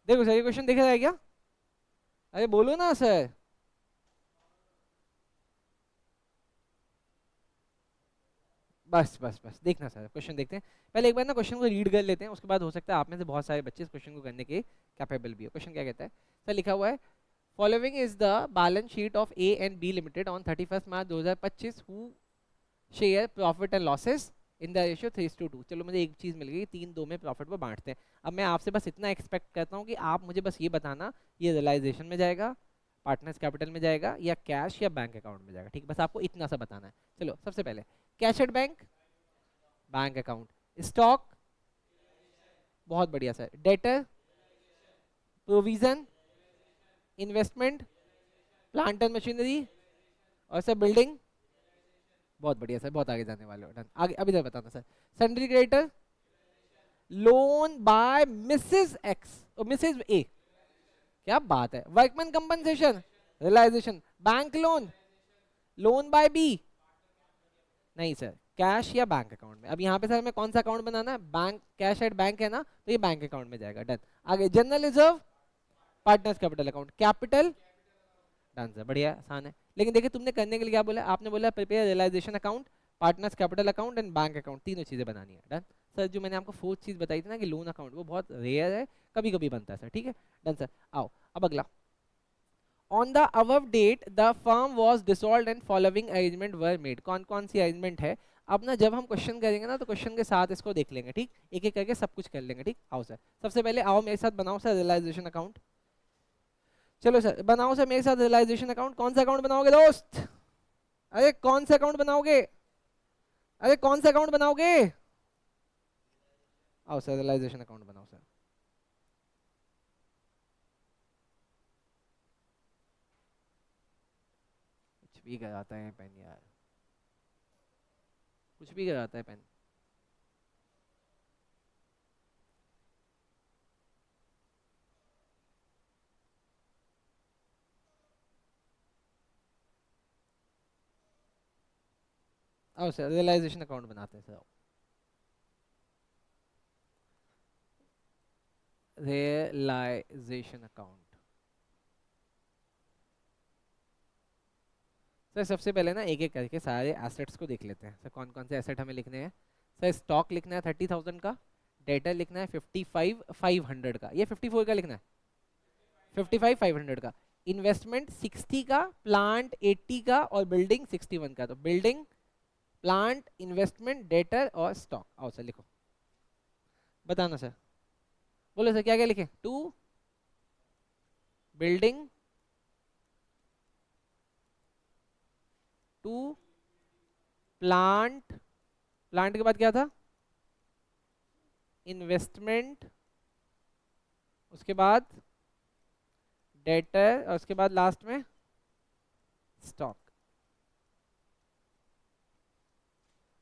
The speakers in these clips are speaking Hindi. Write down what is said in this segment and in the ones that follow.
देखो सर, ये क्वेश्चन दिख रहा है क्या? अरे बोलो ना सर। बस बस बस, देखना सर, क्वेश्चन देखते हैं। पहले एक बार ना क्वेश्चन को रीड कर लेते हैं, उसके बाद हो सकता है आप में से बहुत सारे बच्चे इस क्वेश्चन को करने के कैपेबल भी हो। क्वेश्चन क्या कहता है? सर लिखा हुआ है, following is the balance sheet of A and B limited on 31 March 2025, who share profit and losses in the ratio 3:2। चलो मुझे एक चीज मिल गई, 3-2 में प्रॉफिट को बांटते हैं। अब मैं आपसे बस इतना एक्सपेक्ट करता हूँ कि आप मुझे बस ये बताना, ये रियलाइजेशन में जाएगा, पार्टनर्स कैपिटल में जाएगा, या कैश या बैंक अकाउंट में जाएगा। ठीक, बस आपको इतना सा बताना है। चलो सबसे पहले, cash at bank, bank account. Stock, बहुत बढ़िया sir. Debtor, provision, investment, plant and machinery, और सर बिल्डिंग। बहुत बढ़िया सर, बहुत आगे जाने वाले हो। डन, आगे अभी तक बताना sir. Sundry creditor, loan by Mrs X और मिसेस ए, क्या बात है। Workman compensation, realisation. Bank loan, loan by B, नहीं सर, कैश या बैंक अकाउंट में। अब यहाँ पे सर हमें कौन सा अकाउंट बनाना है? बैंक, कैश एट बैंक है ना, तो ये बैंक अकाउंट में जाएगा। डन, आगे general reserve, partners capital account, capital. Done sir, बढ़िया, आसान है। लेकिन देखिए तुमने करने के लिए क्या बोला, आपने बोला prepare realisation account, partners capital account and bank account, तीनों चीजें बनानी है। डन सर, जो मैंने आपको फोर्थ चीज बताई थी ना कि लोन अकाउंट, वो बहुत रेयर है, कभी कभी बनता है सर। ठीक है, डन सर। आओ अब अगला, on the above date the firm was dissolved and following arrangement were made। कौन कौन सी अरेंजमेंट है? अब ना जब हम क्वेश्चन करेंगे ना, तो क्वेश्चन के साथ इसको देख लेंगे। ठीक, एक एक करके सब कुछ कर लेंगे। ठीक, आओ सर, सबसे पहले आओ मेरे साथ बनाओ सर रियलाइजेशन अकाउंट। चलो सर बनाओ सर मेरे साथ रियलाइजेशन अकाउंट। कौन सा अकाउंट बनाओगे दोस्त? अरे कौन सा अकाउंट बनाओगे? अरे कौन सा अकाउंट बनाओगे? आओ सर रियलाइजेशन अकाउंट बनाओ सर। कुछ भी कराता है पेन यार, कुछ भी कराता है पेन। आओ सर रियलाइजेशन अकाउंट बनाते हैं सर। Realisation account. सर सबसे पहले ना एक एक करके सारे एसेट्स को देख लेते हैं। सर कौन कौन से एसेट हमें लिखने हैं? सर स्टॉक लिखना है 30,000 का, डेटर लिखना है 55,500 का, ये 54 का लिखना है, 55,500 का। इन्वेस्टमेंट 60 का, प्लांट 80 का, और बिल्डिंग 61 का। तो बिल्डिंग, प्लांट, इन्वेस्टमेंट, डेटर और स्टॉक। आओ सर लिखो, बताना सर, बोलो सर क्या क्या लिखे? To building, to plant, plant के बाद क्या था? इन्वेस्टमेंट, उसके बाद डेटर, और उसके बाद लास्ट में स्टॉक।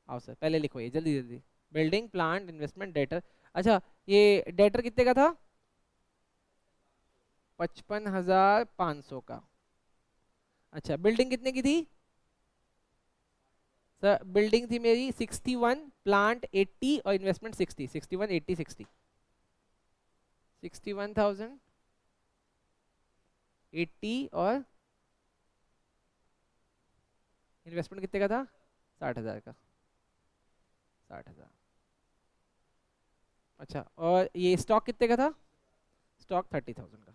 आओ सर पहले लिखो ये जल्दी जल्दी, बिल्डिंग, प्लांट, इन्वेस्टमेंट, डेटर। अच्छा, ये डेटर कितने का था? 55,500 का। अच्छा, बिल्डिंग कितने की थी? सर बिल्डिंग थी मेरी 61, प्लांट 80 और इन्वेस्टमेंट 60। 61 80 60, 61,000, 80 और इन्वेस्टमेंट कितने का था? 60,000 का, 60,000। अच्छा, और ये स्टॉक कितने का था? स्टॉक 30,000 का।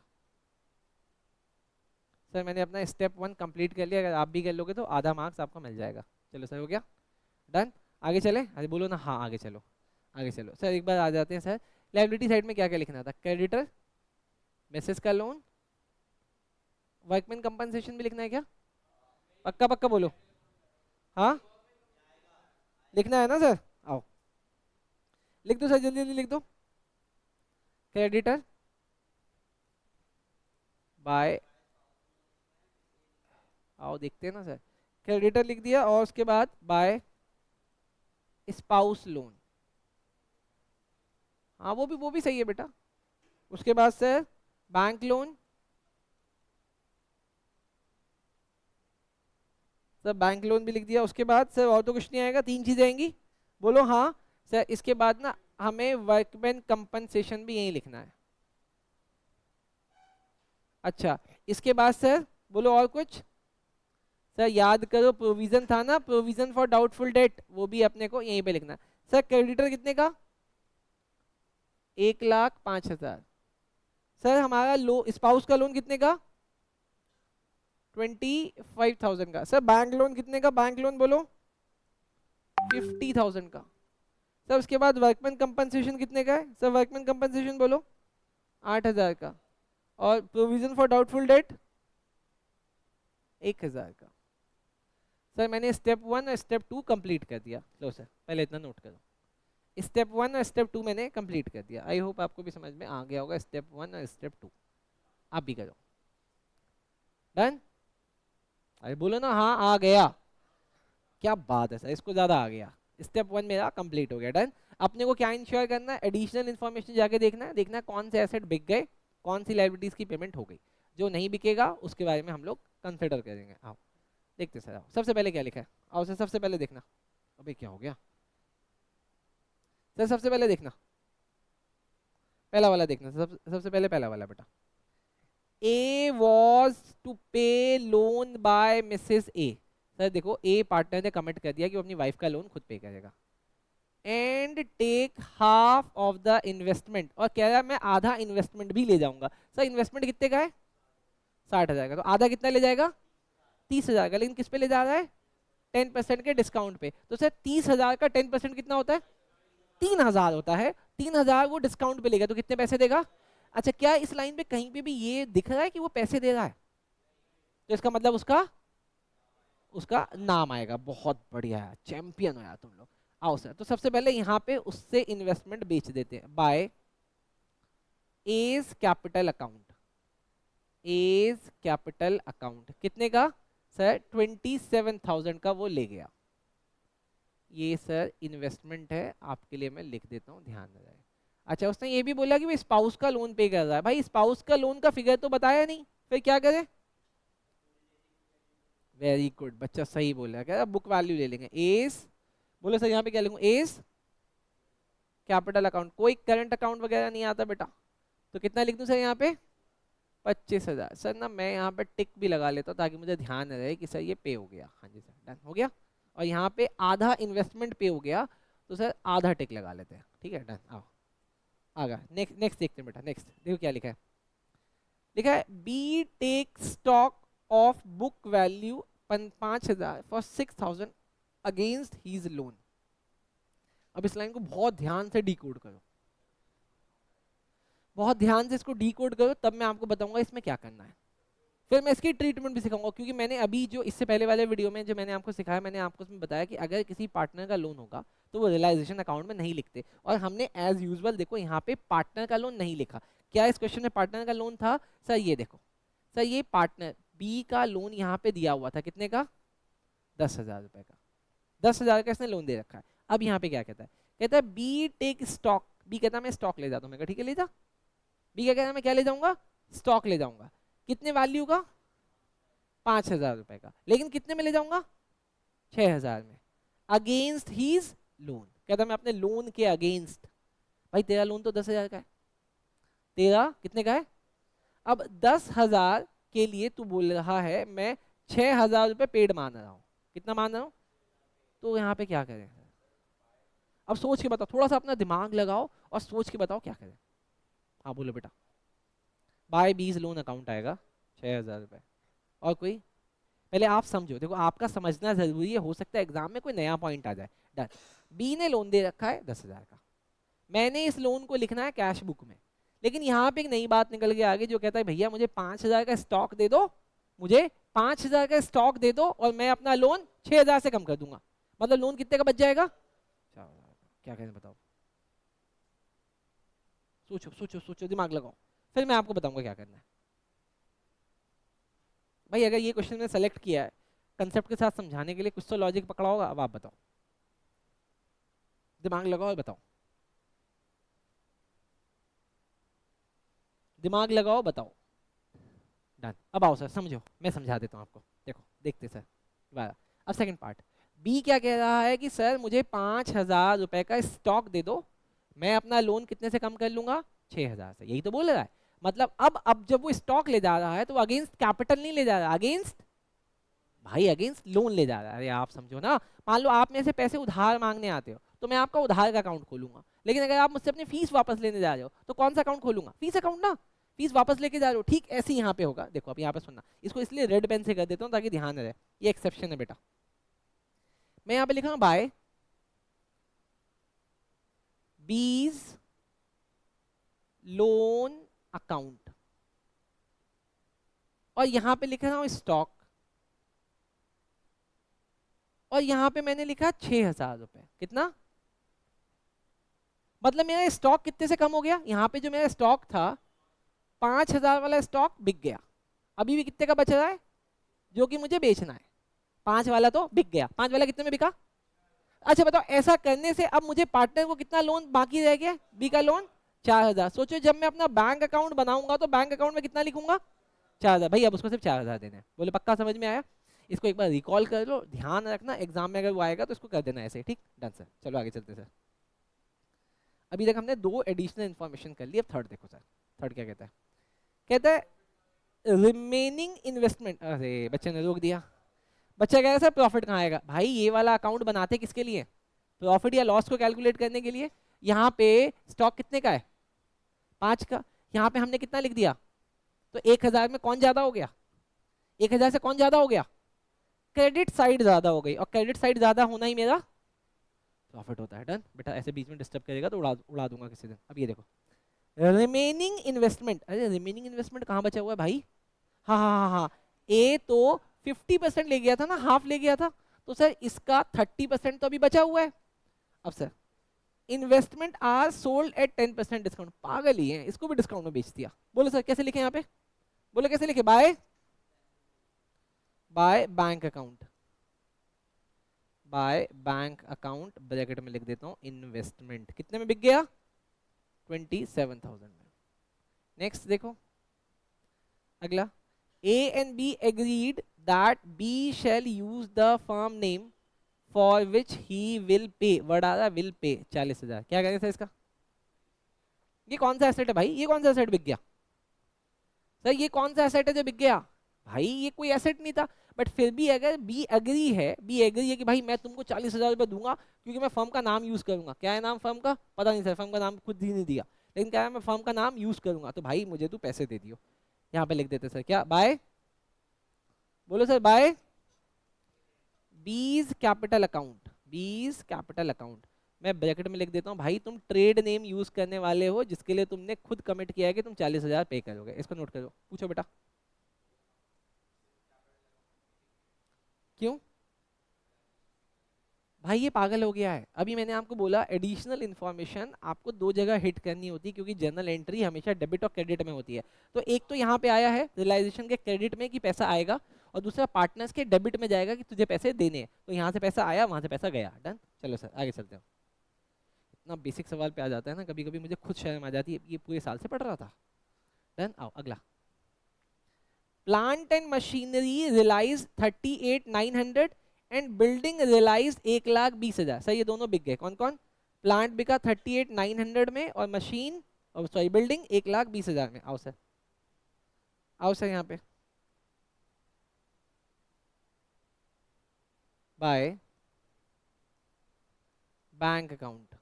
सर मैंने अपना स्टेप 1 कंप्लीट कर लिया, अगर आप भी कर लोगे तो आधा मार्क्स आपको मिल जाएगा। चलो सर हो गया, डन। आगे चले? अरे बोलो ना हाँ, आगे चलो, आगे चलो सर। एक बार आ जाते हैं सर, लाइबिलिटी साइड में क्या क्या लिखना था? क्रेडिटर, मैसेज का लोन, वर्कमैन कंपनसेशन भी लिखना है क्या? पक्का पक्का बोलो, हाँ लिखना है ना सर? आओ लिख दो सर, जल्दी जल्दी लिख दो। क्रेडिटर बाय, आओ देखते हैं ना सर। क्रेडिटर लिख दिया, और उसके बाद बाय स्पाउस लोन, हाँ वो भी सही है बेटा। उसके बाद sir bank loan, sir bank loan भी लिख दिया। उसके बाद सर और तो कुछ नहीं आएगा, तीन चीजें आएंगी, बोलो हाँ। सर इसके बाद ना हमें वर्कमैन कंपनसेशन भी यही लिखना है। अच्छा, इसके बाद सर बोलो और कुछ। सर याद करो, प्रोविजन था ना, प्रोविजन फॉर डाउटफुल डेट, वो भी अपने को यहीं पे लिखना। सर क्रेडिटर कितने का? 1,05,000। सर हमारा स्पाउस का लोन कितने का? 25,000 का। सर बैंक लोन कितने का? बैंक लोन बोलो 50,000 का। सर उसके बाद वर्कमैन कंपनसेशन कितने का है? सर वर्कमैन कंपनसेशन बोलो 8,000 का। और प्रोविजन फॉर डाउटफुल डेट 1,000 का। सर मैंने स्टेप 1 और स्टेप 2 कंप्लीट कर दिया। लो सर पहले इतना नोट करो, स्टेप 1 और स्टेप 2 मैंने कंप्लीट कर दिया। आई होप आपको भी समझ में आ गया होगा स्टेप 1 और स्टेप 2। आप भी करो। डन? अरे बोलो ना हाँ आ गया। क्या बात है सर, इसको ज़्यादा आ गया। स्टेप 1 मेरा कंप्लीट हो गया। डन। अपने को क्या इंश्योर करना है? एडिशनल इन्फॉर्मेशन जाके देखना है, देखना है कौन से एसेट बिक गए, कौन सी लाइबिलिटीज की पेमेंट हो गई। जो नहीं बिकेगा उसके बारे में हम लोग कंसिडर करेंगे। आओ देखते सर। आओ सबसे पहले क्या लिखा है? आओ सर सबसे पहले देखना। अबे क्या हो गया सर? सबसे पहले देखना, पहला वाला देखना। सबसे पहले पहला वाला बेटा। ए वॉज टू पे loan by Mrs A. Sir देखो ए पार्टनर ने कमिट कर दिया कि वो अपनी वाइफ का लोन खुद पे करेगा। And take half of the investment, और कह रहा है मैं आधा इन्वेस्टमेंट भी ले जाऊंगा। सर इन्वेस्टमेंट कितने का है? 60,000 का। तो आधा कितना ले जाएगा? 30,000 का। लेकिन किस पे ले जा रहा है? 10% के डिस्काउंट पे। तो सर 30,000 का 10% कितना होता है? 3,000 होता है। 3,000 वो डिस्काउंट पे लेगा तो कितने पैसे देगा? अच्छा, क्या इस लाइन पे कहीं पे भी ये दिख रहा है कि वो पैसे दे रहा है? तो इसका मतलब उसका उसका नाम आएगा। बहुत बढ़िया है, चैंपियन हो यार तुम लोग। आओ सर, तो सबसे पहले यहाँ पे उससे इन्वेस्टमेंट बेच देते हैं by as capital account. A's capital account कितने का? सर 27,000 का वो ले गया। ये सर इन्वेस्टमेंट है, आपके लिए मैं लिख देता हूँ, ध्यान रहे। अच्छा, उसने ये भी बोला कि वो स्पाउस का लोन पे कर रहा है। भाई स्पाउस का लोन का फिगर तो बताया नहीं, फिर क्या करे? वेरी गुड, बच्चा सही बोल रहा है। क्या बुक वैल्यू ले लेंगे एज। बोलो सर यहाँ पे क्या लिखूं? A's capital account. कोई करंट अकाउंट वगैरह नहीं आता बेटा, तो कितना लिख दूं सर यहाँ पे? 25,000। सर ना मैं यहाँ पे टिक भी लगा लेता हूँ ताकि मुझे ध्यान रहे कि सर ये पे हो गया। हाँ जी सर, डन हो गया। और यहाँ पे आधा इन्वेस्टमेंट पे हो गया, तो सर आधा टिक लगा लेते हैं। ठीक है, डन। आओ आ गया। नेक्स्ट नेक्स्ट देखते हैं बेटा। नेक्स्ट देखो क्या लिखा है। लिखा है B take stock of book value 5,000 for 6,000 against his loan. अब इस लाइन को बहुत ध्यान से डिकोड करो, बहुत ध्यान से इसको डिकोड करो, तब मैं आपको बताऊंगा इसमें क्या करना है। फिर मैं इसकी ट्रीटमेंट भी सिखाऊंगा, क्योंकि मैंने अभी जो इससे पहले वाले वीडियो में जो मैंने आपको सिखाया, मैंने आपको उसमें बताया कि अगर किसी पार्टनर का लोन होगा तो वो रियलाइजेशन अकाउंट में नहीं लिखते। और हमने एज यूजुअल देखो यहाँ पे पार्टनर का लोन नहीं लिखा। क्या इस क्वेश्चन में पार्टनर का लोन था? सर ये देखो, सर ये पार्टनर बी का लोन यहाँ पे दिया हुआ था, कितने का? 10,000 रुपए का। 10,000 का इसने लोन दे रखा है। अब यहाँ पे क्या कहता है? कहता है बी टेक स्टॉक। बी कहता है मैं स्टॉक ले जाता हूँ। मैं कहा ठीक है ले जा। बी क्या कहता है? मैं क्या ले जाऊंगा? स्टॉक ले जाऊंगा। कितने वैल्यू का? 5,000 रुपए का। लेकिन कितने में ले जाऊंगा? 6,000 में। Against his loan. कहता मैं अपने लोन के अगेंस्ट। भाई तेरा लोन तो 10,000 का है, तेरा कितने का है? अब 10,000 के लिए तू बोल रहा है मैं 6,000 रुपए पेड मान रहा हूँ। कितना मान रहा हूँ? तो यहाँ पे क्या करें? अब सोच के बताओ, थोड़ा सा अपना दिमाग लगाओ और सोच के बताओ क्या करें। हाँ बोलो बेटा। बाय बीज लोन अकाउंट आएगा 6,000 रुपए। और कोई? पहले आप समझो, देखो आपका समझना जरूरी है, हो सकता है एग्जाम में कोई नया पॉइंट आ जाए। डन। बी ने लोन दे रखा है 10,000 का। मैंने इस लोन को लिखना है कैश बुक में। लेकिन यहाँ पे एक नई बात निकल के आगे, जो कहता है भैया मुझे 5,000 का स्टॉक दे दो, मुझे 5,000 का स्टॉक दे दो और मैं अपना लोन 6,000 से कम कर दूंगा। मतलब लोन कितने का बच जाएगा? 4,000 का। क्या करें बताओ? सोचो सोचो सोचो, दिमाग लगाओ, फिर मैं आपको बताऊंगा क्या करना है। भाई अगर ये क्वेश्चन मैंने सेलेक्ट किया है कंसेप्ट के साथ समझाने के लिए, कुछ तो लॉजिक पकड़ा होगा। अब आप बताओ, दिमाग लगाओ और बताओ, दिमाग लगाओ बताओ। डन। अब आओ सर समझो, मैं समझा देता हूँ आपको। देखो देखते सर दोबारा। अब सेकंड पार्ट, बी क्या कह रहा है कि सर मुझे 5,000 रुपए का स्टॉक दे दो, मैं अपना लोन कितने से कम कर लूंगा? 6,000 से। यही तो बोल रहा है। मतलब अब जब वो स्टॉक ले जा रहा है तो वो अगेंस्ट कैपिटल नहीं ले जा रहा, अगेंस्ट भाई अगेंस्ट लोन ले जा रहा है। अरे आप समझो ना, मान लो आप मेरे से पैसे उधार मांगने आते हो तो मैं आपका उधार का अकाउंट खोलूंगा, लेकिन अगर आप मुझसे अपनी फीस वापस लेने जा रहे हो तो कौन सा अकाउंट खोलूंगा? फीस अकाउंट ना, फीस वापस लेके जा रहे हो। ठीक ऐसे ही यहाँ पे होगा, देखो अब यहाँ पे सुनना, इसको इसलिए रेड पेन से कर देता हूँ ताकि ध्यान रहे, ये एक्सेप्शन है बेटा। मैं यहाँ पे लिखा हूँ बाय बीज लोन अकाउंट, और यहाँ पे लिख रहा हूँ स्टॉक, और यहाँ पे मैंने लिखा 6,000 रुपए। कितना? मतलब मेरा स्टॉक कितने से कम हो गया? यहाँ पे जो मेरा स्टॉक था 5,000 वाला स्टॉक बिक गया, अभी भी कितने का बच रहा है जो कि मुझे बेचना है? 5 वाला तो बिक गया। 5 वाला कितने में बिका? अच्छा बताओ, ऐसा करने से अब मुझे पार्टनर को कितना लोन बाकी रह गया? बी का लोन 4,000। सोचो जब मैं अपना बैंक अकाउंट बनाऊंगा तो बैंक अकाउंट में कितना लिखूंगा? 4,000। भाई अब उसको सिर्फ 4,000 देने हैं। बोले पक्का समझ में आया? इसको एक बार रिकॉल कर लो, ध्यान रखना एग्जाम में अगर वो आएगा तो इसको कर देना ऐसे, ठीक? डन सर, चलो आगे चलते सर। अभी तक हमने 2 एडिशनल इन्फॉर्मेशन कर ली, अब थर्ड देखो सर। थर्ड क्या कहता है? कहता है रिमेनिंग इन्वेस्टमेंट। अरे बच्चे ने रोक दिया। बच्चा कह रहा है सर प्रॉफिट कहाँ आएगा? भाई ये वाला अकाउंट बनाते किसके लिए? प्रॉफिट या लॉस को कैलकुलेट करने के लिए। यहाँ पे स्टॉक कितने का है? 5 का। यहाँ पे हमने कितना लिख दिया? तो 1,000 में कौन ज्यादा हो गया? 1,000 से कौन ज्यादा हो गया? क्रेडिट साइड ज्यादा हो गई, और क्रेडिट साइड ज्यादा होना ही मेरा प्रॉफिट होता है। डन बेटा, ऐसे बीच में डिस्टर्ब करेगा तो उड़ा दूंगा किसी दिन। अब ये देखो रिमेनिंग इन्वेस्टमेंट। अरे रिमेनिंग इन्वेस्टमेंट कहाँ बचा हुआ है भाई? हाँ हाँ हाँ हाँ, ए तो 50% ले गया था ना, हाफ ले गया था, तो सर इसका 30% तो अभी बचा हुआ है। अब sir investment are sold at 10% discount. पागल ही है, इसको भी डिस्काउंट में बेच दिया। बोलो सर कैसे लिखे यहाँ पे? बोलो कैसे लिखे? By bank account, by bank account bracket में लिख देता हूँ इन्वेस्टमेंट। कितने में बिक गया? 27,000 में। नेक्स्ट देखो अगला, A and B agreed that B shall use the firm name for which he will pay, word आ रहा will pay 40,000। क्या करें सर इसका? ये कौन सा एसेट है भाई? ये कौन सा एसेट बिक गया सर? ये कौन सा एसेट है जो बिक गया? भाई ये कोई एसेट नहीं था, बट फिर भी अगर बी एग्री है कि भाई मैं तुमको 40,000 रुपये दूंगा क्योंकि मैं फर्म का नाम यूज करूंगा। क्या है नाम फर्म का? पता नहीं सर, फर्म का नाम खुद ही नहीं दिया, लेकिन क्या है मैं फर्म का नाम यूज करूंगा, तो भाई मुझे तू पैसे दे दियो। यहाँ पे लिख देते सर क्या? बाय, बोलो sir by B's capital account, B's capital account. मैं ब्रैकेट में लिख देता हूँ भाई तुम ट्रेड नेम यूज करने वाले हो जिसके लिए तुमने खुद कमिट किया है कि तुम 40,000 पे करोगे। इसको नोट करो। पूछो बेटा क्यों? भाई ये पागल हो गया है। अभी मैंने आपको बोला एडिशनल इन्फॉर्मेशन आपको 2 जगह हिट करनी होती है क्योंकि जनरल एंट्री हमेशा डेबिट और क्रेडिट में होती है। तो एक तो यहाँ पे आया है रियलाइजेशन के क्रेडिट में कि पैसा आएगा, और दूसरा पार्टनर्स के डेबिट में जाएगा कि तुझे पैसे देने हैं। तो यहाँ से पैसा आया, वहां से पैसा गया। डन, चलो सर आगे चलते हैं। इतना बेसिक सवाल पे आ जाता है ना कभी कभी, मुझे खुद शर्म आ जाती है, ये पूरे साल से पढ़ रहा था। डन, आओ अगला। Plant and machinery realise 38,900 and building realise 1,20,000। Sir ये दोनों बिक गए। कौन कौन? प्लांट बिका 38,900 में, और मशीन और सॉरी बिल्डिंग 1,20,000 में। आओ सर, आओ सर यहाँ पे बाय बैंक अकाउंट।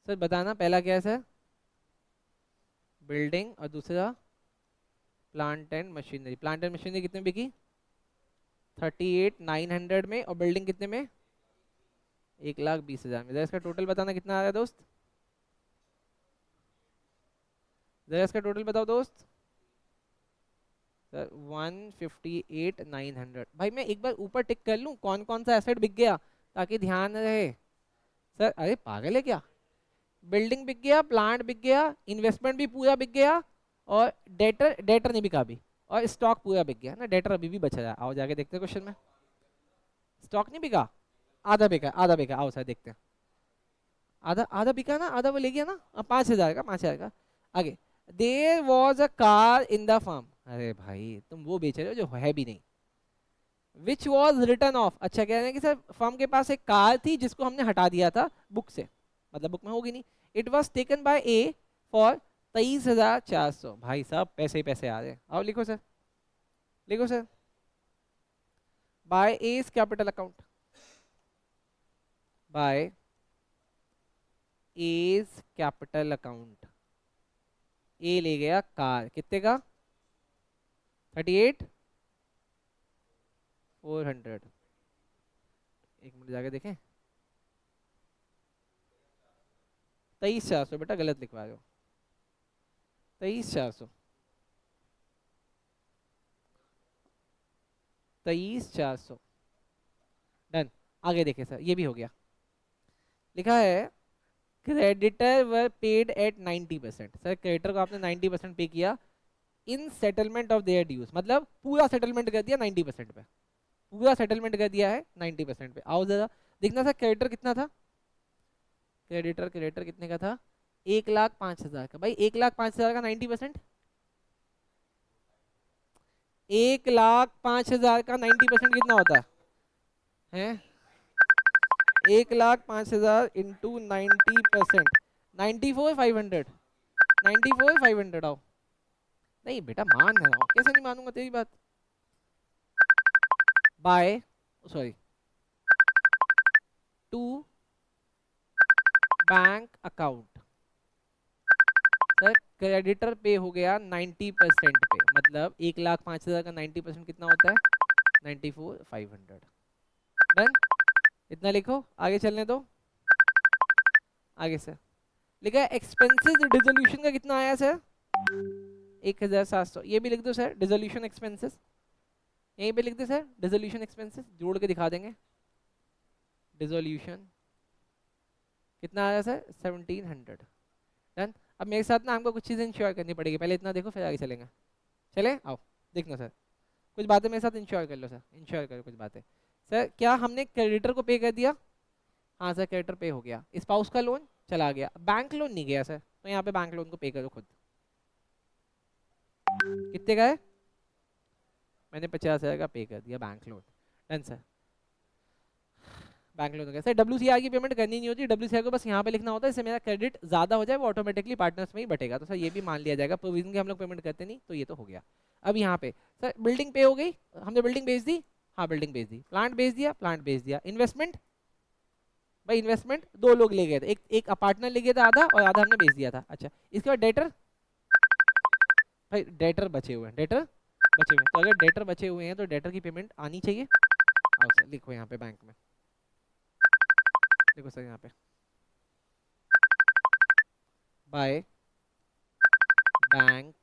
सर बताना पहला क्या है सर? बिल्डिंग, और दूसरा plant and machinery. Plant and machinery कितने बिकी? 38,900 में, और बिल्डिंग कितने में? 1,20,000 में। जरा इसका टोटल बताना कितना आ रहा है दोस्त? जरा इसका टोटल बताओ दोस्त। सर 158,900। भाई मैं एक बार ऊपर टिक कर लूं कौन कौन सा एसेट बिक गया ताकि ध्यान रहे। सर अरे पागल है क्या? बिल्डिंग बिक गया, प्लांट बिक गया, इन्वेस्टमेंट भी पूरा बिक गया, और डेटर नहीं बिका अभी, और स्टॉक पूरा बिक गया ना। डेटर अभी भी बचा है। आओ जाके देखते हैं क्वेश्चन में। स्टॉक नहीं बिका, आधा बिका, आधा बिका। आओ सर देखते हैं। आधा आधा बिका ना, आधा वो ले गया ना। 5,000 का, 5,000 का। आगे, there was a car in the firm. अरे भाई तुम वो बेच रहे हो जो है भी नहीं। Which was return of. अच्छा कह रहे हैं कि सर फर्म के पास एक कार थी जिसको हमने हटा दिया था बुक से, मतलब बुक में होगी नहीं। It was taken by A for 23,400। भाई साहब पैसे ही पैसे आ रहे हैं। आओ लिखो सर, लिखो sir. By as capital account, by as capital account. ए ले गया कार, कितने का? 38,400। एक मिनट जाके देखें। 23,400 बेटा, गलत लिखवा रहे हो। 23,400, 23,400। डन। आगे देखें सर, ये भी हो गया। लिखा है creditor were paid at 90%। Sir creditor को आपने 90% पे किया in settlement of their dues, मतलब पूरा सेटलमेंट कर दिया 90% पे, पूरा सेटलमेंट कर दिया है 90% पे। आओ जरा देखना सर, क्रेडिटर कितना था? क्रेडिटर क्रेडिटर कितने का था? 1,05,000 का। भाई 1,05,000 का 90%, 1,05,000 का 90% कितना होता है? 1,05,000 इंटू 90%, 94,500। 94,500 आओ। नहीं बेटा मान रहा हूँ, कैसे नहीं मानूंगा तेरी बात। By, sorry, to bank account. Sir creditor pay हो गया 90% पे, मतलब 1,05,000 का 90% कितना होता है? 94,500। डन। इतना लिखो, आगे चलने दो। आगे सर लिखा है एक्सपेंसेस डिसोल्यूशन का कितना आया सर? 1,700। ये भी लिख दो सर, डिसोल्यूशन एक्सपेंसेस। यहीं पे लिख दे सर, डिसोल्यूशन एक्सपेंसेस जोड़ के दिखा देंगे। डिसोल्यूशन कितना आया सर? 1,700। डन। अब मेरे साथ ना हमको कुछ चीज़ें इंश्योर करनी पड़ेगी, पहले इतना देखो फिर आगे चलेंगे। चले आओ देखना सर, कुछ बातें मेरे साथ इंश्योर कर लो सर, इंश्योर करो कुछ बातें। सर क्या हमने क्रेडिटर को पे कर दिया? हाँ सर क्रेडिटर पे हो गया। स्पाउस का लोन चला गया, बैंक लोन नहीं गया सर, तो यहाँ पे बैंक लोन को पे करो खुद। कितने का है? मैंने 50,000 का पे कर दिया bank loan. Done sir, bank loan हो गया। सर WCR की पेमेंट करनी नहीं होती, WCR को बस यहाँ पे लिखना होता है, इससे मेरा क्रेडिट ज्यादा हो जाए, वो ऑटोमेटिकली पार्टनर्स में ही बटेगा। तो सर ये भी मान लिया जाएगा, प्रोविजन की हम लोग पेमेंट करते नहीं, तो ये तो हो गया। अब यहाँ पे सर बिल्डिंग पे हो गई, हमने बिल्डिंग बेच दी। हाँ बिल्डिंग बेच दी। प्लांट बेच दिया, प्लांट बेच दिया। इन्वेस्टमेंट, भाई इन्वेस्टमेंट दो लोग ले गए थे, एक एक पार्टनर ले गया था आधा, और आधा हमने बेच दिया था। अच्छा इसके बाद डेटर, भाई डेटर बचे हुए हैं, डेटर बचे हुए हैं, तो अगर डेटर बचे हुए हैं तो डेटर की पेमेंट आनी चाहिए। आओ सर लिखो यहाँ पे बैंक में, देखो सर यहाँ पे बाय बैंक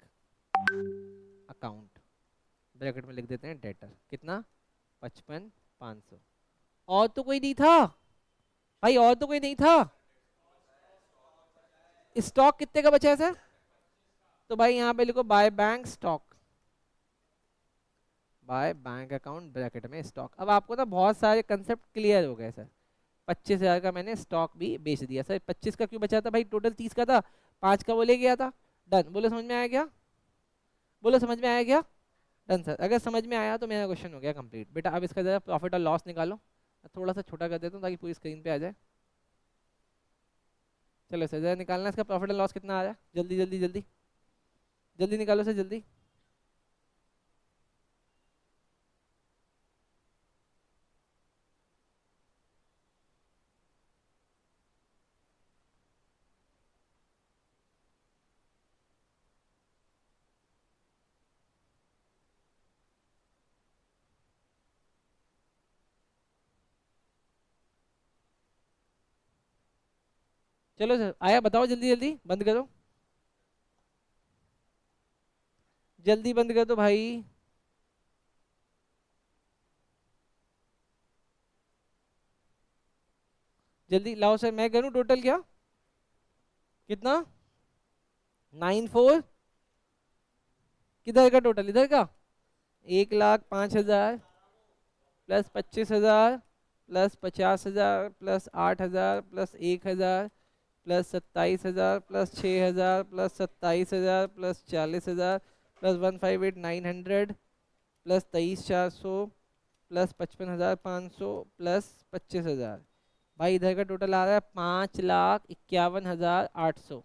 अकाउंट, ब्रैकेट में लिख देते हैं डेटर, कितना? 55,500। और तो कोई नहीं था भाई, और तो कोई नहीं था। स्टॉक कितने का बचा है सर? तो भाई यहाँ पे लिखो by bank stock, by bank account bracket में स्टॉक। अब आपको ना बहुत सारे कंसेप्ट क्लियर हो गए सर। 25,000 का मैंने स्टॉक भी बेच दिया सर। 25 का क्यों बचा था भाई? टोटल 30 का था, 5 का वो ले गया था। डन। बोलो समझ में आया क्या? बोलो समझ में आया क्या? डन सर, अगर समझ में आया तो मेरा क्वेश्चन हो गया कंप्लीट। बेटा अब इसका जरा प्रॉफिट और लॉस निकालो, थोड़ा सा छोटा कर देता हूँ ताकि पूरी स्क्रीन पे आ जाए। चलो सर जरा निकालना इसका प्रॉफिट और लॉस कितना आ रहा है, जल्दी जल्दी जल्दी जल्दी निकालो सर जल्दी। चलो सर आया, बताओ जल्दी जल्दी, बंद करो, जल्दी बंद कर दो भाई। जल्दी लाओ सर, मैं करूँ टोटल क्या? कितना? 94, किधर का टोटल? इधर का 1,05,000 plus 25,000 plus 50,000 plus 8,000 plus 1,000 plus 27,000 plus 6,000 plus 27,000 plus 40,000 plus 158,900 plus 23,400 plus 55,500 plus 25,000। भाई इधर का टोटल आ रहा है 5,51,800।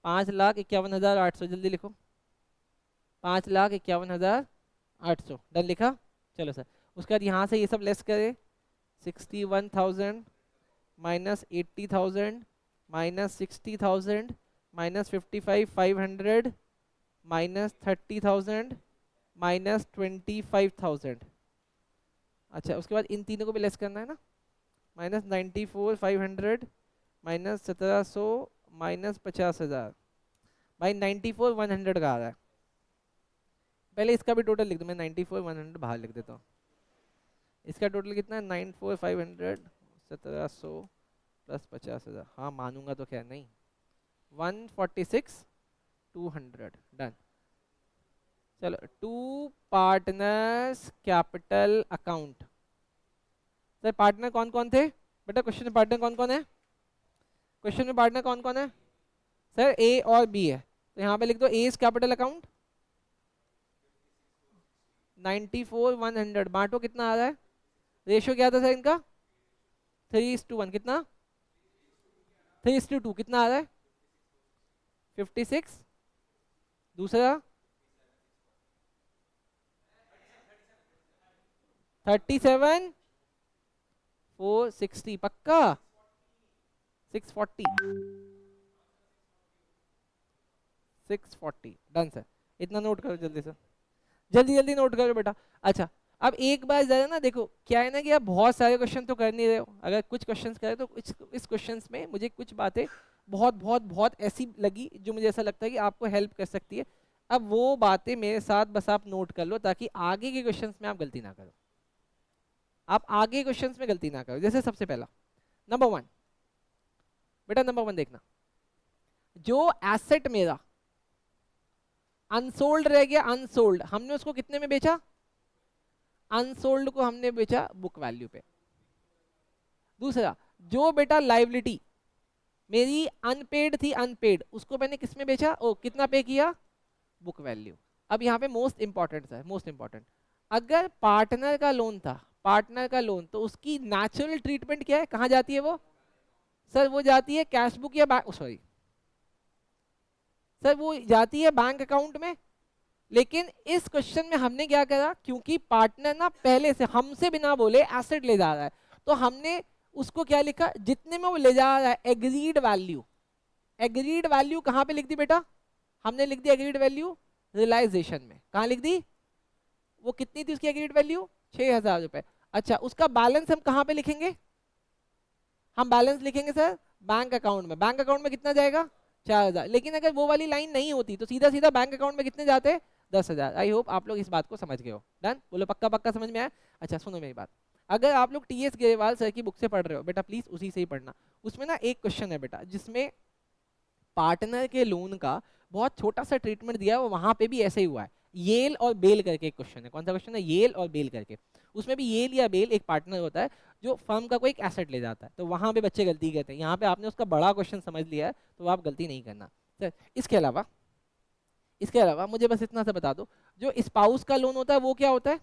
5,51,800 जल्दी लिखो। 5,51,800 डन लिखा। चलो सर, उसके बाद यहाँ से ये सब लेस करे। 61,000 minus 80,000 minus 60,000 minus 55,500 minus 30,000 minus 25,000। अच्छा, उसके बाद इन तीनों को भी लेस करना है ना। Minus 94,500 minus 1,700 minus 50,000। भाई 94,100 का आ रहा है। पहले इसका भी टोटल लिख दो, मैं 94,100 बाहर लिख देता हूँ। इसका टोटल कितना है? 94,500 1,700 प्लस 50,000। हाँ मानूंगा तो खैर नहीं। 146,200 डन। चलो, to partners capital account. Sir partner कौन कौन थे बेटा? क्वेश्चन में पार्टनर कौन कौन है? क्वेश्चन में पार्टनर कौन कौन है? सर ए और बी है, तो यहाँ पे लिख दो ए इज कैपिटल अकाउंट। 94,100 बांटो, कितना आ रहा है? रेशियो क्या था सर इनका? 3:1। कितना? 3:2। कितना आ रहा है? 56। दूसरा 37 460 पक्का। 640 640 डन सर। इतना नोट करो जल्दी से, जल्दी जल्दी नोट करो बेटा। अच्छा, अब एक बार जरा ना देखो, क्या है ना कि आप बहुत सारे क्वेश्चन तो कर नहीं रहे हो। अगर कुछ क्वेश्चंस करें तो इस क्वेश्चंस में मुझे कुछ बातें बहुत बहुत बहुत ऐसी लगी जो मुझे ऐसा लगता है कि आपको हेल्प कर सकती है। अब वो बातें मेरे साथ बस आप नोट कर लो, ताकि आगे के क्वेश्चंस में आप गलती ना करो। आप आगे क्वेश्चंस में गलती ना करो। जैसे सबसे पहला नंबर 1 बेटा, नंबर 1 देखना। जो एसेट मेरा अनसोल्ड रह गया, अनसोल्ड, हमने उसको कितने में बेचा? अनसोल्ड को हमने बेचा बुक वैल्यू पे। दूसरा, जो बेटा लाइबिलिटी मेरी अनपेड थी, अनपेड, उसको मैंने किस में बेचा? ओ कितना पे किया? Book value. अब यहाँ पे मोस्ट इंपॉर्टेंट है, मोस्ट इंपॉर्टेंट, अगर पार्टनर का लोन था, पार्टनर का लोन, तो उसकी नेचुरल ट्रीटमेंट क्या है? कहाँ जाती है वो? सर वो जाती है कैश बुक या बैंक, सॉरी सर वो जाती है बैंक अकाउंट में। लेकिन इस क्वेश्चन में हमने क्या करा, क्योंकि पार्टनर ना पहले से हमसे बिना बोले एसेट ले जा रहा है, तो हमने उसको क्या लिखा? जितने में वो ले जा रहा है एग्रीड वैल्यू। एग्रीड वैल्यू कहाँ पे लिख दी बेटा? हमने लिख दी एग्रीड वैल्यू रियलाइजेशन में। कहाँ लिख दी? वो कितनी थी उसकी एग्रीड वैल्यू? 6,000 रुपए। अच्छा, उसका बैलेंस हम कहाँ पे लिखेंगे? हम बैलेंस लिखेंगे सर बैंक अकाउंट में। बैंक अकाउंट में कितना जाएगा? 4,000। लेकिन अगर वो वाली लाइन नहीं होती तो सीधा सीधा बैंक अकाउंट में कितने जाते? 10,000। आई होप आप लोग इस बात को समझ गए हो। डन, बोलो पक्का पक्का समझ में आया? अच्छा सुनो मेरी बात, अगर आप लोग टीएस ग्रेवाल सर की बुक से पढ़ रहे हो बेटा, प्लीज उसी से ही पढ़ना। उसमें ना एक क्वेश्चन है बेटा, जिसमें पार्टनर के लोन का बहुत छोटा सा ट्रीटमेंट दिया है, वहां पे भी ऐसे ही हुआ है। येल और बेल करके एक क्वेश्चन है। कौन सा क्वेश्चन है? येल और बेल करके। उसमें भी येल या बेल एक पार्टनर होता है जो फर्म का कोई एक एसेट ले जाता है, तो वहां पे बच्चे गलती करते हैं। यहाँ पे आपने उसका बड़ा क्वेश्चन समझ लिया है, तो आप गलती नहीं करना सर। इसके अलावा मुझे बस इतना सा बता दो, जो स्पाउस का लोन होता है वो क्या होता है?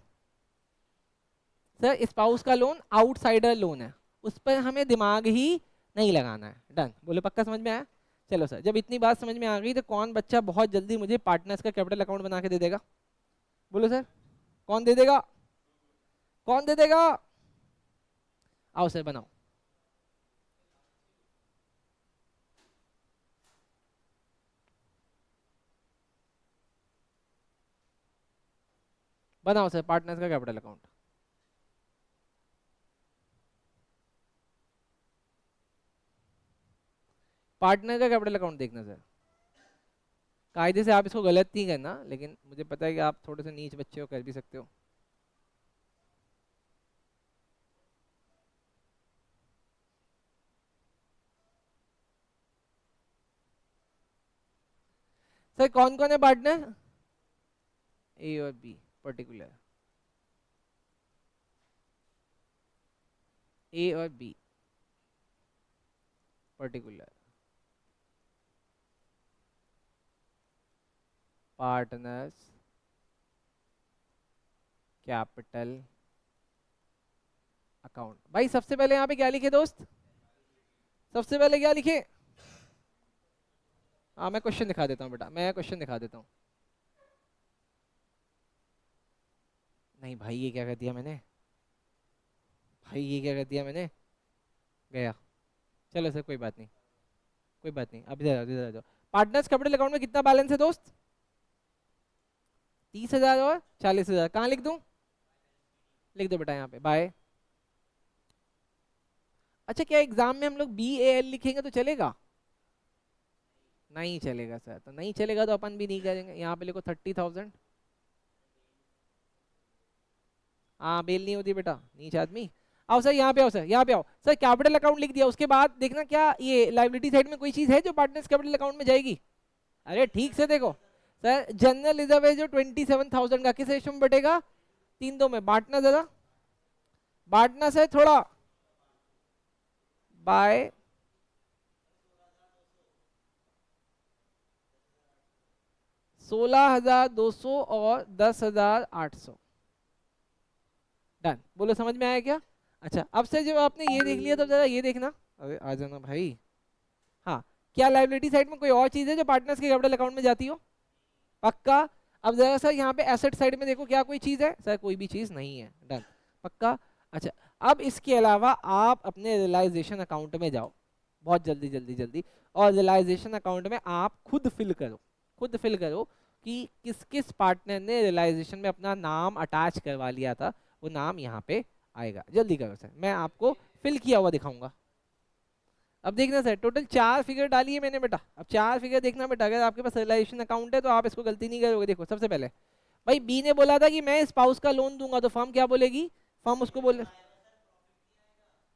सर स्पाउस का लोन आउटसाइडर लोन है, उस पर हमें दिमाग ही नहीं लगाना है। डन, बोलो पक्का समझ में आया? चलो सर, जब इतनी बात समझ में आ गई तो कौन बच्चा बहुत जल्दी मुझे पार्टनर्स का कैपिटल अकाउंट बना के दे देगा? बोलो सर, कौन दे देगा? कौन दे देगा? आओ सर बनाओ। बनाओ सर पार्टनर्स का कैपिटल अकाउंट। पार्टनर का कैपिटल अकाउंट देखना सर। कायदे से आप इसको गलत नहीं करना, लेकिन मुझे पता है कि आप थोड़े से नीच बच्चे हो, कर भी सकते हो। सर कौन कौन है पार्टनर? ए और बी पर्टिकुलर, ए और be particular partners capital account. भाई सबसे पहले यहाँ पे क्या लिखे दोस्त? सबसे पहले क्या लिखे? हाँ मैं क्वेश्चन दिखा देता हूँ बेटा, मैं क्वेश्चन दिखा देता हूँ। नहीं भाई ये क्या कर दिया मैंने, भाई ये क्या कर दिया मैंने, गया। चलो सर कोई बात नहीं, कोई बात नहीं, अब इधर इधर आ जाओ। पार्टनर्स कैपिटल अकाउंट में कितना बैलेंस है दोस्त? 30,000 और 40,000। कहाँ लिख दूँ? लिख दो बेटा यहाँ पे बाय। अच्छा क्या एग्जाम में हम लोग BAL लिखेंगे तो चलेगा? नहीं चलेगा सर, तो नहीं चलेगा तो अपन भी नहीं करेंगे। यहाँ पे लिखो 30,000। हाँ बेल नहीं होती बेटा, नीच आदमी। आओ सर यहाँ पे, आओ सर यहाँ पे आओ सर। कैपिटल अकाउंट लिख दिया, उसके बाद देखना क्या ये लाइबिलिटी साइड में कोई चीज है जो पार्टनर्स कैपिटल अकाउंट में जाएगी? अरे ठीक से देखो सर, जनरल रिजर्व है जो 27,000 का, किस रेशो में बटेगा? 3-2 में। बांटना जरा, बांटना सर थोड़ा, बाय 16,200 और 10,800। डन। बोलो समझ में आया क्या? अच्छा अब से जब आपने ये देख लिया तो जरा ये देखना, अरे आ जाना भाई। हाँ, क्या लाइबिलिटी साइड में कोई और चीज है जो पार्टनर्स के कैपिटल अकाउंट में जाती हो? पक्का? अब जरा सर यहाँ पे एसेट साइड में देखो, क्या कोई चीज है? सर कोई भी चीज नहीं है। डन, पक्का। अच्छा अब इसके अलावा आप अपने रियलाइजेशन अकाउंट में जाओ, बहुत जल्दी जल्दी जल्दी, और रियलाइजेशन अकाउंट में आप खुद फिल करो, खुद फिल करो कि किस किस पार्टनर ने रियलाइजेशन में अपना नाम अटैच करवा लिया था, वो नाम यहाँ पे आएगा। जल्दी करो सर, मैं आपको फिल किया हुआ दिखाऊंगा। अब देखना सर, टोटल 4 फिगर डाली है मैंने बेटा। अब 4 फिगर देखना बेटा, अगर आपके पास रियलाइजेशन अकाउंट है तो आप इसको गलती नहीं करोगे। देखो सबसे पहले भाई बी ने बोला था कि मैं स्पाउस का लोन दूंगा, तो फर्म क्या बोलेगी? फर्म उसको बोले,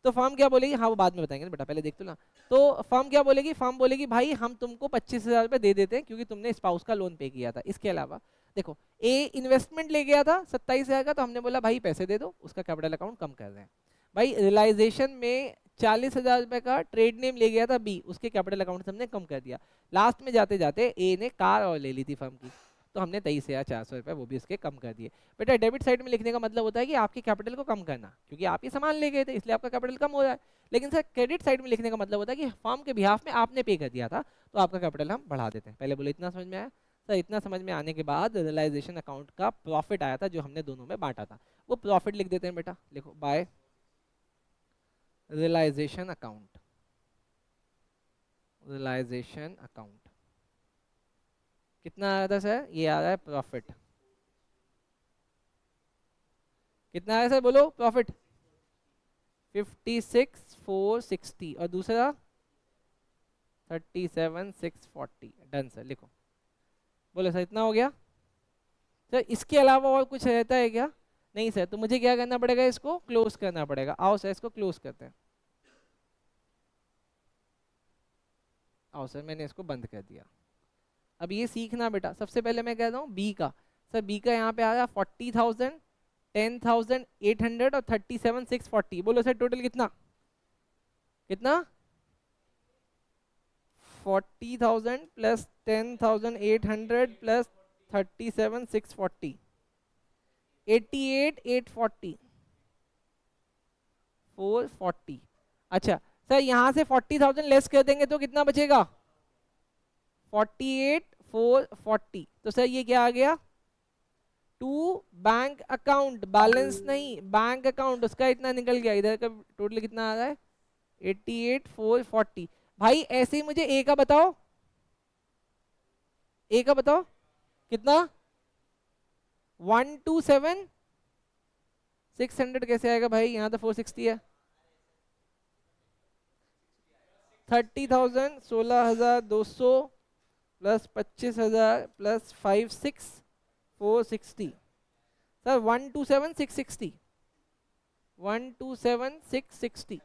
तो फर्म क्या बोलेगी? हाँ वो बाद में बताएंगे ना बेटा, पहले देख तो ना। तो फर्म क्या बोलेगी? फर्म बोलेगी भाई हम तुमको 25,000 रुपये दे देते हैं क्योंकि तुमने स्पाउस का लोन पे किया था। इसके अलावा देखो ए इन्वेस्टमेंट ले गया था 27,000 का, तो हमने बोला भाई पैसे दे दो, उसका कैपिटल अकाउंट कम कर रहे हैं। भाई रियलाइजेशन में 40,000 रुपये का ट्रेड नेम ले गया था बी, उसके कैपिटल अकाउंट से हमने कम कर दिया। लास्ट में जाते जाते ए ने कार और ले ली थी फर्म की, तो हमने 23,400 रुपये वो भी उसके कम कर दिए। बेटा डेबिट साइड में लिखने का मतलब होता है कि आपके कैपिटल को कम करना, क्योंकि आप ये सामान ले गए थे इसलिए आपका कैपिटल कम हो रहा है। लेकिन सर क्रेडिट साइड में लिखने का मतलब होता है कि फर्म के बिहाफ में आपने पे कर दिया था, तो आपका कैपिटल हम बढ़ा देते हैं। पहले बोले इतना समझ में आया? सर इतना समझ में आने के बाद रियलाइजेशन अकाउंट का प्रॉफिट आया था जो हमने दोनों में बांटा था, वो प्रॉफिट लिख देते हैं बेटा। लिखो by realisation account, realisation account कितना आया था सर? ये आ रहा है प्रॉफिट। कितना आया सर बोलो? प्रॉफिट 56,460 और दूसरा 37,640। डन सर, लिखो। बोलो सर इतना हो गया? सर इसके अलावा और कुछ रहता है क्या? नहीं सर, तो मुझे क्या करना पड़ेगा? इसको क्लोज करना पड़ेगा। आओ सर इसको क्लोज करते हैं। आओ सर मैंने इसको बंद कर दिया। अब ये सीखना बेटा, सबसे पहले मैं कह रहा हूँ बी का। सर बी का यहाँ पे आ रहा 40,000, 10,800 और 37,640। बोलो सर टोटल कितना? कितना? 40,000 प्लस 10,800 प्लस 37,640, 88,840, 440। अच्छा सर यहाँ से 40,000 लेस कर देंगे तो कितना बचेगा? 48,440। तो सर ये क्या आ गया? टू बैंक अकाउंट, बैलेंस नहीं, बैंक अकाउंट, उसका इतना निकल गया। इधर का टोटल कितना आ रहा है? 88,440। भाई ऐसे ही मुझे ए का बताओ, ए का बताओ कितना? 127,600 कैसे आएगा भाई? यहाँ तो 460 है। 30,000, 16,200 प्लस 25,000 प्लस 56,460। सर 127,660, 127,660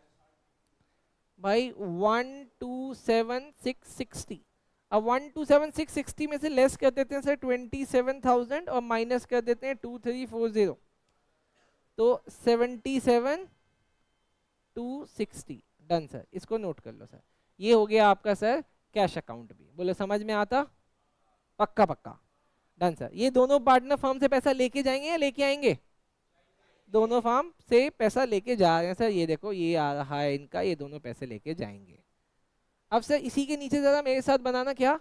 भाई, 127,660। अब 127,660 में से लेस कर देते हैं सर 27,000 और माइनस कर देते हैं 2340, तो 77,260। डन सर, इसको नोट कर लो सर। ये हो गया आपका सर कैश अकाउंट भी। बोलो समझ में आता? पक्का पक्का। Done sir. ये दोनों पार्टनर फर्म से पैसा लेके जाएंगे या लेके आएंगे? दोनों फर्म से पैसा लेके जा रहे हैं सर। ये देखो ये आ रहा है इनका, ये दोनों पैसे लेके जाएंगे। अब सर इसी के नीचे जरा मेरे साथ बनाना क्या,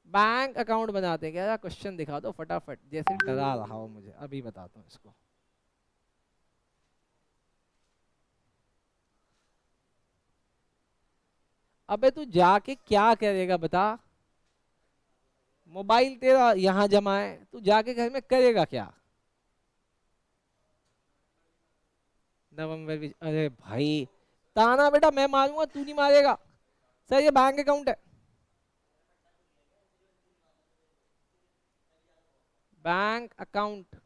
बैंक अकाउंट बनाते हैं क्या? क्वेश्चन दिखा दो फटाफट, जैसे डरा रहा हो मुझे, अभी बताता हूँ इसको। अबे तू जाके क्या करेगा बता? मोबाइल तेरा यहाँ जमा है, तू जाके घर में करेगा क्या? नवंबर अरे भाई, ताना बेटा मैं मारूंगा, तू नहीं मारेगा। सर ये बैंक अकाउंट है, बैंक अकाउंट।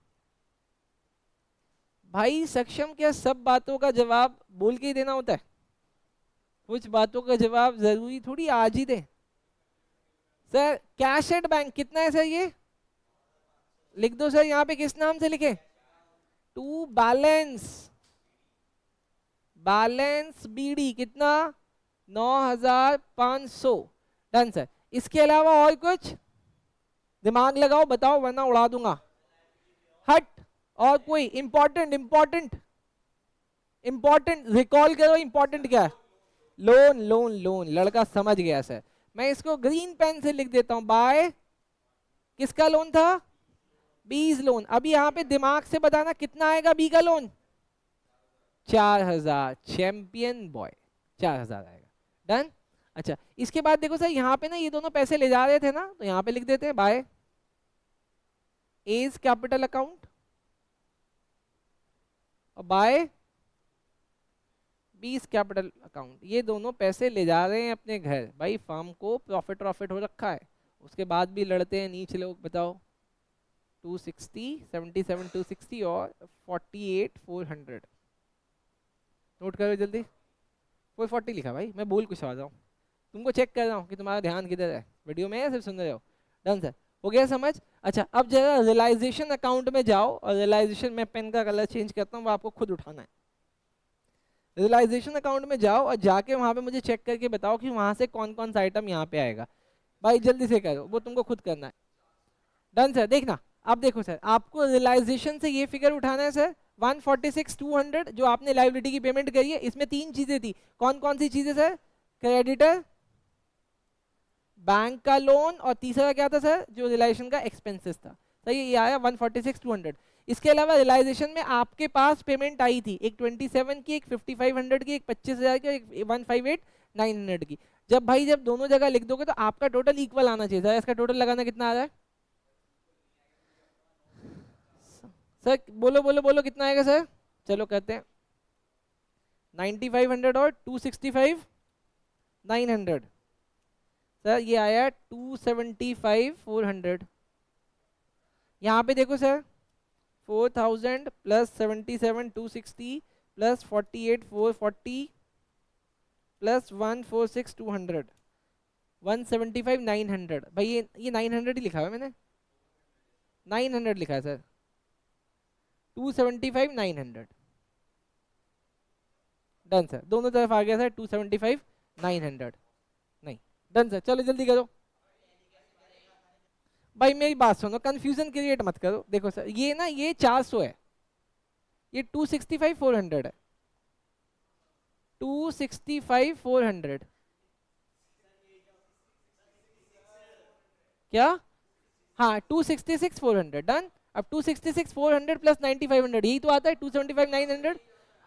भाई सक्षम क्या सब बातों का जवाब बोल के ही देना होता है? कुछ बातों का जवाब जरूरी थोड़ी आज ही दे। सर कैश एट बैंक कितना है सर? ये लिख दो सर, यहाँ पे किस नाम से लिखे? टू बैलेंस, बैलेंस बीडी कितना? 9500। Done sir. इसके अलावा और कुछ दिमाग लगाओ बताओ, वरना उड़ा दूंगा। हट। और कोई इंपॉर्टेंट इंपॉर्टेंट इंपॉर्टेंट रिकॉल करो, इंपॉर्टेंट क्या है? लोन लोन लोन, लड़का समझ गया सर। मैं इसको ग्रीन पेन से लिख देता हूं, बाय किसका लोन था? बीज लोन। अभी यहाँ पे दिमाग से बताना कितना आएगा बी का लोन? 4000। चैंपियन बॉय 4000 आएगा। डन। अच्छा इसके बाद देखो सर, यहाँ पे ना ये दोनों पैसे ले जा रहे थे ना, तो यहाँ पे लिख देते हैं बाय एज कैपिटल अकाउंट और बाय बीस कैपिटल अकाउंट। ये दोनों पैसे ले जा रहे हैं अपने घर। भाई फार्म को प्रॉफिट प्रॉफिट हो रखा है, उसके बाद भी लड़ते हैं नीचे लोग। बताओ 260, 77 260 और 48 400। नोट करो जल्दी। 440 लिखा भाई, मैं बोल कुछ आ रहा हूँ, तुमको चेक कर रहा हूँ कि तुम्हारा ध्यान किधर है, वीडियो में है सिर्फ सुन रहे हो। डन सर, हो गया समझ? अच्छा अब जरा रियलाइजेशन अकाउंट में जाओ, और रियलाइजेशन में पेन का कलर चेंज करता हूँ, वो आपको खुद उठाना है। रियलाइजेशन अकाउंट में जाओ और जाके वहां पे मुझे चेक करके बताओ कि वहां से कौन कौन सा आइटम यहाँ पे आएगा। भाई जल्दी से करो, वो तुमको खुद करना है। Done sir. देखना अब देखो सर, आपको रियलाइजेशन से ये फिगर उठाना है सर 146,200, जो आपने लायबिलिटी की पेमेंट करी है। इसमें तीन चीजें थी, कौन कौन सी चीजें सर? क्रेडिटर, बैंक का लोन, और तीसरा क्या था सर? जो रियलाइजेशन का एक्सपेंसेस था। सर ये आया 146,200। इसके अलावा रियलाइजेशन में आपके पास पेमेंट आई थी, एक 27 की, एक 5500 की, एक 25,000 की, एक 158,900 की। जब भाई जब दोनों जगह लिख दोगे तो आपका टोटल इक्वल आना चाहिए। इसका टोटल लगाना कितना आ रहा है सर? बोलो बोलो बोलो कितना आएगा सर? चलो कहते हैं 9500 और 265,900। सर ये आया 275,400। यहाँ पे देखो सर 4000 प्लस 77,260 प्लस 48,440 प्लस 146,200 175,900। भाई ये 900 ही लिखा है मैंने, 900 लिखा है सर। 275,900। डन सर, दोनों तरफ आ गया सर 275,900। नहीं डन सर, चलो जल्दी करो। भाई मेरी बात सुनो, कंफ्यूजन क्रिएट मत करो। देखो सर ये ना, ये 400 है, ये 265,400 है। 265,400 क्या? हाँ 266,400। डन। अब 266,400 प्लस 9500 यही तो आता है 275,900।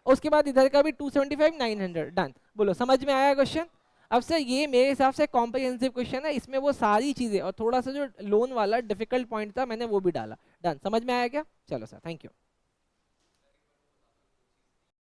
उसके बाद इधर का भी 275,900। डन। बोलो समझ में आया क्वेश्चन? अब सर ये मेरे हिसाब से कॉम्प्रिहेंसिव क्वेश्चन है, इसमें वो सारी चीजें और थोड़ा सा जो लोन वाला डिफिकल्ट पॉइंट था मैंने वो भी डाला। डन। समझ में आया क्या? चलो सर थैंक यू।